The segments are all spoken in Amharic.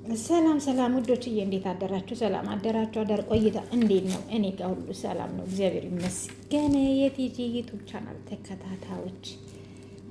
ሰላም ሰላም ውዶችዬ፣ እንዴት አደራችሁ? ሰላም አደራችሁ? አዳር ቆይታ እንዴት ነው? እኔ ጋር ሁሉ ሰላም ነው፣ እግዚአብሔር ይመስገን። የቲጂ ዩቱብ ቻናል ተከታታዮች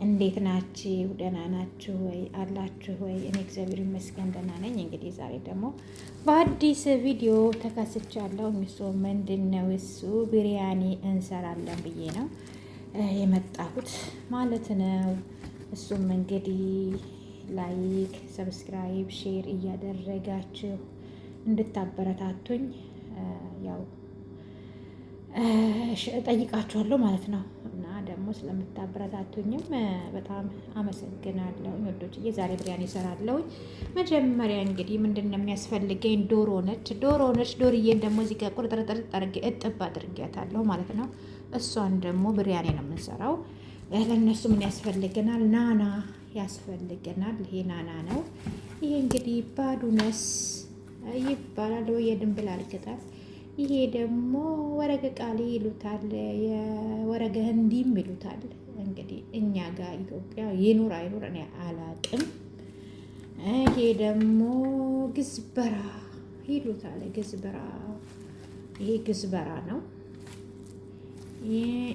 እንዴት ናችሁ? ደህና ናችሁ ወይ? አላችሁ ወይ? እኔ እግዚአብሔር ይመስገን ደህና ነኝ። እንግዲህ ዛሬ ደግሞ በአዲስ ቪዲዮ ተከስቻለሁ። እሱ ምንድን ነው? እሱ ቢሪያኒ እንሰራለን ብዬ ነው የመጣሁት ማለት ነው። እሱም እንግዲህ ላይክ፣ ሰብስክራይብ፣ ሼር እያደረጋችሁ እንድታበረታቱኝ ያው ጠይቃችኋለሁ ማለት ነው። እና ደግሞ ስለምታበረታቱኝም በጣም አመሰግናለሁ ወዶችዬ። ዛሬ ብሪያኒ እሰራለሁ። መጀመሪያ እንግዲህ ምንድን ነው የሚያስፈልገኝ? ዶሮ ነች። ዶሮዬን ደግሞ እዚህ ጋር ቁርጥርጥር አድርጌ እጥብ አድርጌያታለሁ ማለት ነው። እሷን ደግሞ ብሪያኒ ነው የምንሰራው። ለእነሱ ምን ያስፈልገናል? ናና ያስፈልገናል። ይሄ ናና ነው። ይሄ እንግዲህ ባዱነስ ይባላል ወይ የድንብላል ቅጠል። ይሄ ደግሞ ወረገ ቃሊ ይሉታል፣ የወረገ ህንዲም ይሉታል። እንግዲህ እኛ ጋር ኢትዮጵያ ይኑር አይኑር እኔ አላቅም። ይሄ ደግሞ ግዝበራ ይሉታል። ግዝበራ፣ ይሄ ግዝበራ ነው።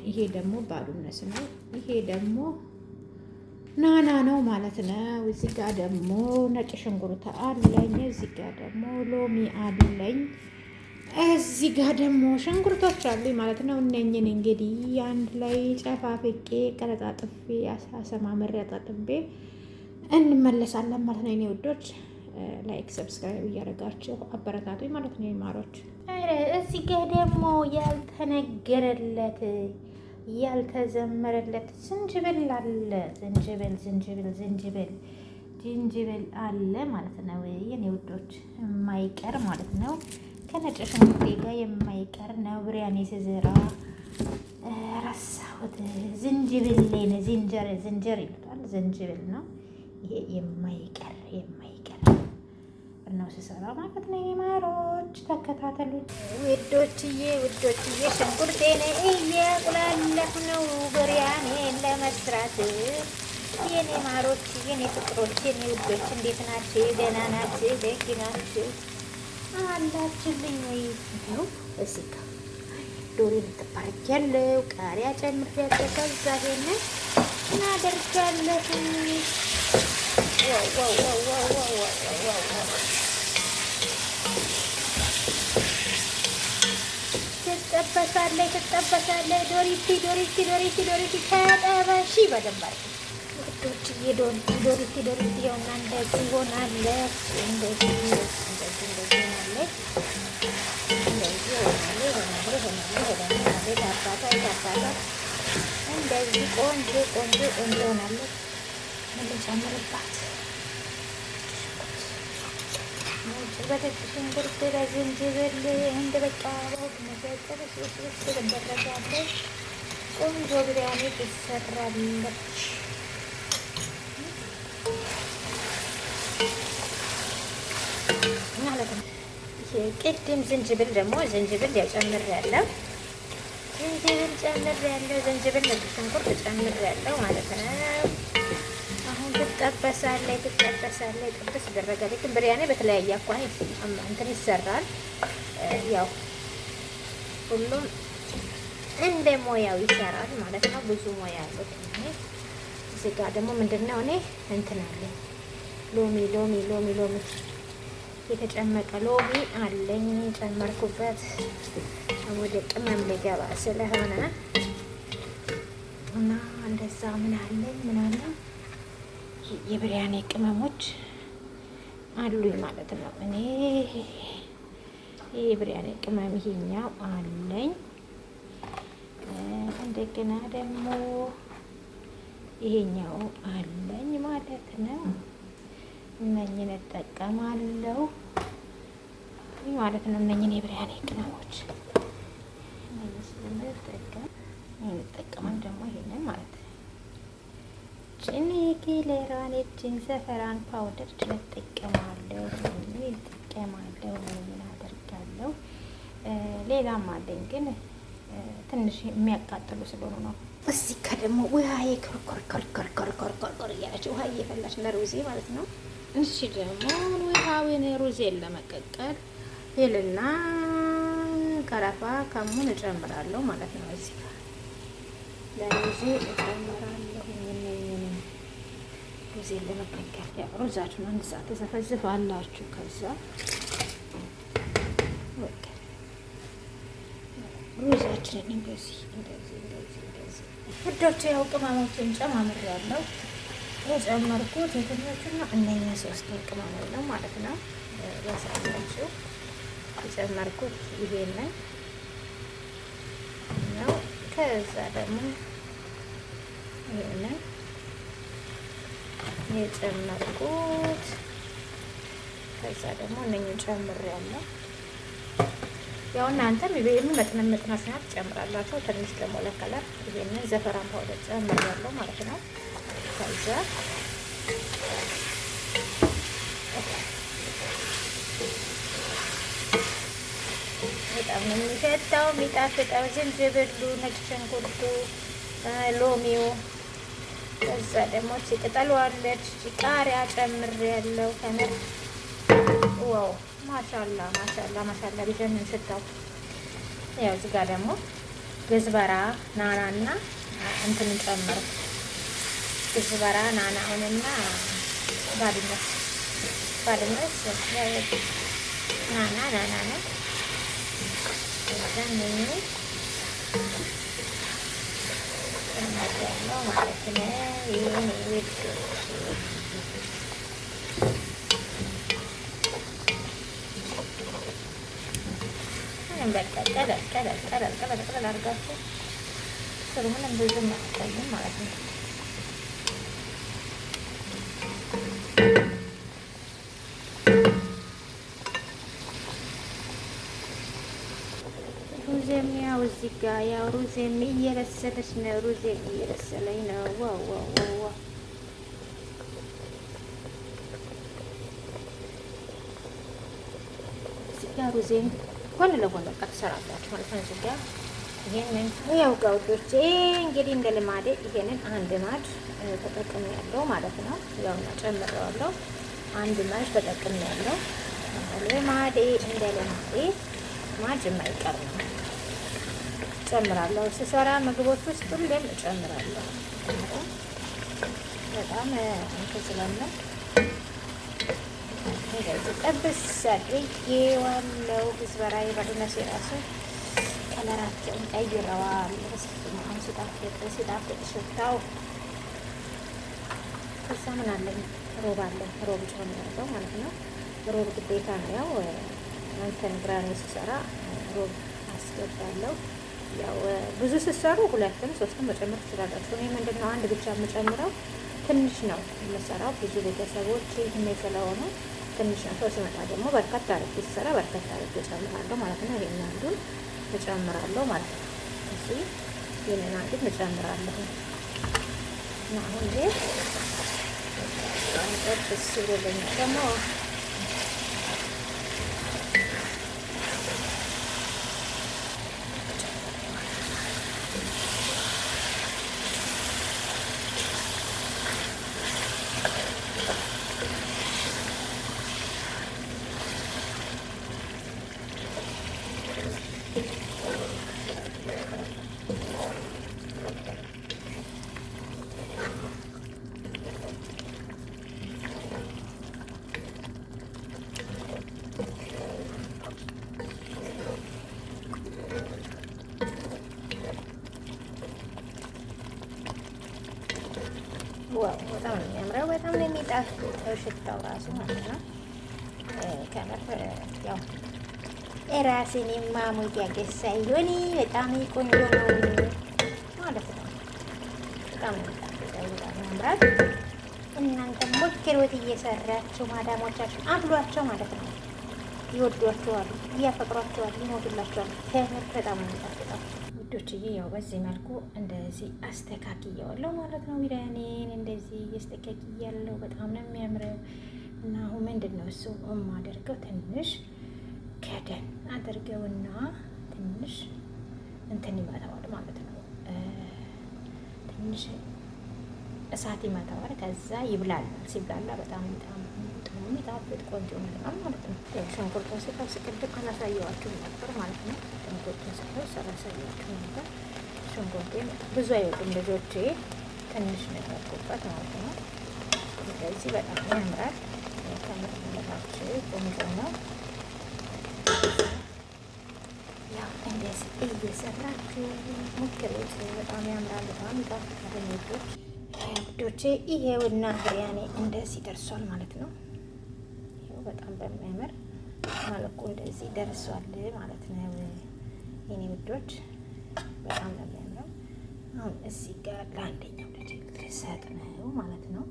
ይሄ ደግሞ ባዱነስ ነው። ይሄ ደግሞ ናና ነው ማለት ነው። እዚህ ጋር ደግሞ ነጭ ሽንኩርት አለኝ። እዚህ ጋር ደግሞ ሎሚ አለኝ። እዚህ ጋር ደግሞ ሽንኩርቶች አሉኝ ማለት ነው። እነኝን እንግዲህ አንድ ላይ ጨፋፍቄ ቀረጣጥፌ አሰማምሬ አጣጥቤ እንመለሳለን ማለት ነው። የኔ ውዶች ላይክ ሰብስክራይብ እያደረጋችሁ አበረታቱኝ ማለት ነው። የማሮች እዚህ ጋር ደግሞ ያልተነገረለት ያልተዘመረለት ዝንጅብል አለ። ዝንጅብል አለ ማለት ነው። የኔ ውዶች የማይቀር ማለት ነው። ከነጭ ሽንኩርቴ ጋር የማይቀር ነው። ብሪያኒ ስዝራ ረሳሁት። ዝንጅብል ዝንጀር ይሉታል። ዝንጅብል ነው ይሄ። የማይቀር ነው ስሰራ ማለት ነው። የማሮች ተከታተሉኝ ውዶችዬ። ሽንኩርቴን እያቁላለሁ ነው ብሪያኔን ለመስራት። የኔ ማሮች፣ የኔ ፍቅሮች፣ የኔ ውዶች እንዴት ናችሁ? ደህና ናችሁ? ደግ ናችሁ አላችሁልኝ ወይ? ነው እዚህ ጋር ዶሮን ተባርኪያለሁ። ቃሪያ ጨምሬያለሁ። ከዛ ይሄንን እናደርጋለሁ። ትጠበሳለች። ዶሪቲ ተጠበሺ በደንብ አድርጊ ውዶችዬ። ዶሪቲ ይኸውና እንደዚህ ሆናለች። እንደዚህ ሆናለች። እንደዚህ ቆንጆ ሆናለች። እንጨምርባት በደግ ሽንኩርት በዝንጅብል እንደ በቃ መዘጠር ትደረጋለች። ቆንጆ ብሪያኒ ትሰራለች ማለት ነው። ቅድም ዝንጅብል ጨምሬያለሁ። ዝንጅብል ነጭ ሽንኩርት ጨምሬያለሁ ማለት ነው። አሁን ትጠበሳለች። ጥብስ ይደረጋል። ግን ብሪያኒ በተለያየ አኳኋን እንትን ይሰራል። ያው ሁሉም እንደ ሞያው ይሰራል ማለት ነው። ብዙ ሞያ አለው። እዚህ ጋር ደግሞ ምንድነው እኔ እንትን አለኝ ሎሚ የተጨመቀ ሎሚ አለኝ። ጨመርኩበት ወደ ቅመም ሊገባ ስለሆነ እና እንደዛ ምን አለኝ የብሪያኒ ቅመሞች አሉኝ ማለት ነው። እኔ የብሪያኒ ቅመም ይሄኛው አለኝ። እንደገና ደግሞ ይሄኛው አለኝ ማለት ነው። እነኝን እጠቀማለሁ ማለት ነው። እነኝን የብሪያኒ ቅመሞች እንጠቀማለን ደግሞ ይሄንን ማለት ነው። ኪሌራን እጅን ሰፈራን ፓውደር እጠቀማለሁ። ምን አደርጋለሁ? ሌላም አለኝ ግን ትንሽ የሚያቃጥሉ ስለሆኑ ነው። እዚህ ጋር ደግሞ ውሃዬ ኮርኮር እያለች ውሃ እየፈላች ለሩዜ ማለት ነው። እሺ ደግሞ ውሃውን ሩዜን ለመቀቀል ሄልና ቀረፋ ከሙን እጨምራለሁ ማለት ነው። እዚህ ጋር ለሩዜ እጨምራለሁ። ሩዜን ለመቀቀል ያው ሩዛችሁን 1 ሰዓት ተዘፈዝፋላችሁ። ከዛ ወቅ ሩዛችንን እንደዚህ ውዶች፣ ያው ቅመሞችን ጨማምሬያለሁ። የጨመርኩት የትኞቹን ነው? እነኛ 3 ቅመሞች ነው ማለት ነው። ያሳያችሁ የጨመርኩት ይሄንን ነው። ከዛ ደግሞ ይሄንን የጨመርኩት፣ ከዛ ደግሞ እነኝን ጨምሬያለሁ። ያው እናንተም የሚመጥን መጥናት ጨምራላችሁ። ትንሽ ደግሞ ለከለር ይሄንን ዘፈራን ፓውደር ጨምሬያለሁ ማለት ነው። ከዛ በጣም ነው የሚሸታው የሚጣፍጠው፣ ዝንጅብሉ፣ ነጭ ሽንኩርቱ፣ ሎሚው፣ ከዛ ደግሞ ቅጠሉ አለች፣ ቃሪያ ጨምሬያለሁ። ከምር ዋው ማሻላ ማሻላ ማሻላ ቢጀንን ሽታው። ያው እዚህ ጋር ደግሞ ግዝበራ ናናና እንትን ጨምር ግዝበራ ናናውንና ባድመስ ናና ነው ዘንኝ ያለው ማለት ነው። ይሄን በቃ ቀለል አድርጋችሁ ስሩን ብዙም አትቆዩም ማለት ነው። ሩዜም ያው እዚህ ጋር ያው ሩዜም እየበሰለች ነው። ሩዜም እየበሰለኝ ነው። ዋው ዋው ዋው እዚህ ጋር ሩዜም ጎን ለጎን በቃ ትሰራላችሁ ማለት ነው። እዚህ ጋር ይሄንን ያው ጋውዶቼ እንግዲህ እንደ ልማዴ ይሄንን 1 ማድ ተጠቅሜያለሁ ማለት ነው። ያው ጨምሬዋለሁ። 1 ማድ ተጠቅሜያለሁ። ልማዴ እንደ ልማዴ ማድ የማይቀር ነው። ጨምራለሁ ስሰራ ምግቦች ውስጥ ሁሌም እጨምራለሁ። በጣም እንትን ስለሆነ እንደዚህ ጠብስ አድርጌዋለሁ። ግዝበራ የባዱነስ የራሱ ከለራቸውን ቀይረዋል። አሁን ሲጣፍጥ ሽታው። ከዛ ምን አለኝ ሮብ አለኝ። ሮብ ጨምራለሁ ማለት ነው። ሮብ ግዴታ ነው። ያው አንተን ግራኔ ስሰራ ሮብ አስገባለሁ። ያው ብዙ ስትሰሩ 2ም 3ም መጨመር ትችላላችሁ። እኔ ምንድነው 1 ብቻ የምጨምረው ትንሽ ነው የምሰራው። ብዙ ቤተሰቦች ይሄን ስለሆነ ትንሽ ነው። ሰው ሲመጣ ደግሞ በርከት አድርጌ ስሰራ በርከት አድርጌ እጨምራለሁ ማለት ነው። ይሄን አንዱን እጨምራለሁ ማለት ነው። እዚህ ይሄንን አንዱን እጨምራለሁ እና አሁን ይሄ ጥብስ ብሎልኛል ደግሞ በጣም ነው የሚያምረው። በጣም ነው የሚጣፍጠው ሽታው ራሱ ማለት ነው። ከምር ያው ራሴን የማሙያ ገሳዮኒ በጣም ቆንጆ ነው ማለት ነው። በጣም ነው የሚጣፍጠው። በጣም ያምራል። እናንተም ሞክሩት እየሰራችሁ ማዳሞቻችሁ አብሏቸው ማለት ነው። ይወዷቸዋል፣ ያፈቅሯቸዋል፣ ይሞቱላቸዋል። ከምር በጣም ነው የሚጣፍጠው። ውዶችዬ ያው በዚህ መልኩ እንደዚህ አስተካክያለሁ ማለት ነው። ቢሪያኒን እንደዚህ አስተካክያለሁ። በጣም ነው የሚያምረው። እና አሁን ምንድነው እሱ የማደርገው ትንሽ ከደን አድርገውና ትንሽ እንትን ይመታዋል ማለት ነው። ትንሽ እሳት ይመታዋል። ከዛ ይብላል። ሲብላላ በጣም የሚጣፍጥ ቆንጆ ይሆናል ማለት ነው። ሽንኩርቱን ስጠብስ ቅድም አላሳየኋችሁም ነበር ማለት ነው። ሽንኩርቱን ስጠብስ አላሳየኋችሁም ነበር። ሽንኩርቴን ብዙ አይወዱም ልጆቼ፣ ትንሽ ነው ያደረኩበት ማለት ነው። ስለዚህ በጣም ያምራል። ከምንላችሁ ቆንጆ ነው። ያው እንደዚህ እየሰራችሁ ሞክሩት። በጣም ያምራል። በጣም ይጣፍጣል ውዶቼ። ይሄውና ብሪያኔ እንደዚህ ደርሷል ማለት ነው። ይሄው በጣም በሚያምር መልኩ እንደዚህ ደርሷል ማለት ነው የኔ ውዶች። በጣም ነው የሚያምረው። አሁን እዚህ ጋር ለአንደኛው ልጅ ልሰጥ ነው ማለት ነው።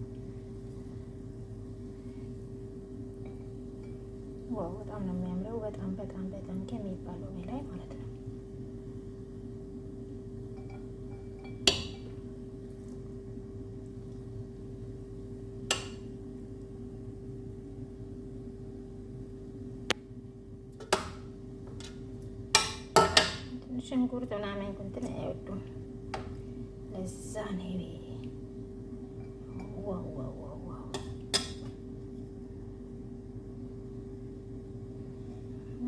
ዋው በጣም ነው የሚያምረው። በጣም በጣም በጣም ከሚባለው በላይ ማለት ነው። ሽንኩርት ምናምን እንትን አይወዱም። ለዛ ነው ዋው ዋው ዋው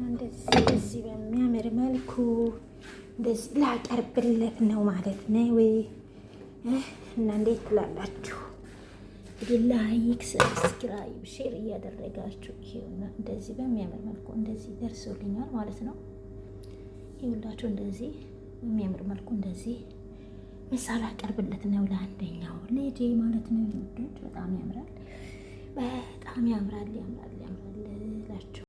እንደዚህ በሚያምር መልኩ እንደዚህ ላቀርብለት ነው ማለት ነው። እና እንዴት ትላላችሁ? እንግዲህ ላይክ፣ ሰብስክራይብ፣ ሼር እያደረጋችሁ ይሄውና እንደዚህ በሚያምር መልኩ እንደዚህ ደርሶልኛል ማለት ነው። ይኸውላችሁ እንደዚህ በሚያምር መልኩ እንደዚህ ምሳሌ አቀርብለት ነው ለአንደኛው ልጄ ማለት ነው። ውዶች በጣም ያምራል፣ በጣም ያምራል፣ ያምራል፣ ያምራል እላችሁ